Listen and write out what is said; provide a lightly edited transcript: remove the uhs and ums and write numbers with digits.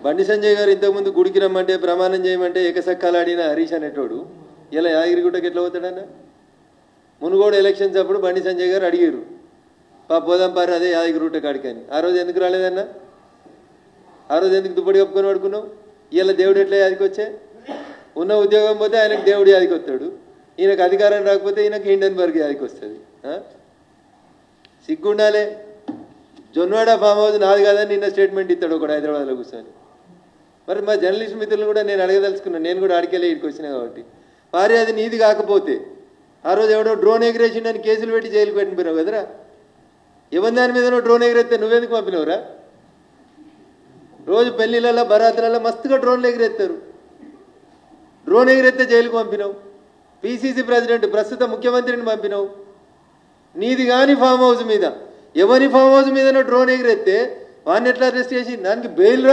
బండి సంజయ్ గారు ఇంతకుముందు గుడికి రమ్మంటే ప్రమాణం చేయమంటే ఏకసక్కాలాడిన హరీష్ అనేటోడు ఇలా యాదగిరిగుట్టకి ఎట్లా పోతాడన్న? మునుగోడు ఎలక్షన్స్ అప్పుడు బండి సంజయ్ గారు అడిగారు పోదాం పారు అదే యాదగిరిగుట్ట కాడికని. ఆ రోజు ఎందుకు రాలేదన్న? ఆ రోజు ఎందుకు దుప్పటి కప్పుకొని పడుకున్నావు? ఇలా దేవుడు ఎట్లా యాదికి వచ్చే? ఉన్న ఉద్యోగం పోతే ఆయనకు దేవుడు యాదికి వస్తాడు, ఈయనకు అధికారం రాకపోతే ఈయనకు హిండెన్బర్గ్ యాదికి వస్తుంది. సిగ్గుండాలే. జొన్వాడ ఫామ్ హౌస్ నాది కాదని నిన్న స్టేట్మెంట్ ఇస్తాడు ఒకడు హైదరాబాద్లో కూర్చొని. మరి మా జర్నలిస్ట్ మిత్రులు కూడా నేను అడగదలుచుకున్నాను, నేను కూడా అడికెళ్ళి ఇక్కడికి వచ్చినా కాబట్టి. వారి అది నీది కాకపోతే ఆ రోజు ఎవడో డ్రోన్ ఎగిరేసిండని కేసులు పెట్టి జైలుకి పెట్టిపోయినావు కదరా. ఎవరి దాని మీదనో డ్రోన్ ఎగిరేస్తే నువ్వెందుకు పంపినవురా? రోజు పెళ్లిళ్ళల్లో బరాత్రాల్లో మస్తుగా డ్రోన్లు ఎగిరేస్తారు. డ్రోన్ ఎగిరేస్తే జైలుకు పంపినావు. పిసిసి ప్రెసిడెంట్ ప్రస్తుత ముఖ్యమంత్రిని పంపినావు. నీది కానీ ఫామ్ హౌస్ మీద ఎవరి ఫామ్ హౌస్ మీదనో డ్రోన్ ఎగిరేస్తే వాడిని ఎట్లా అరెస్ట్ చేసి దానికి బెయిల్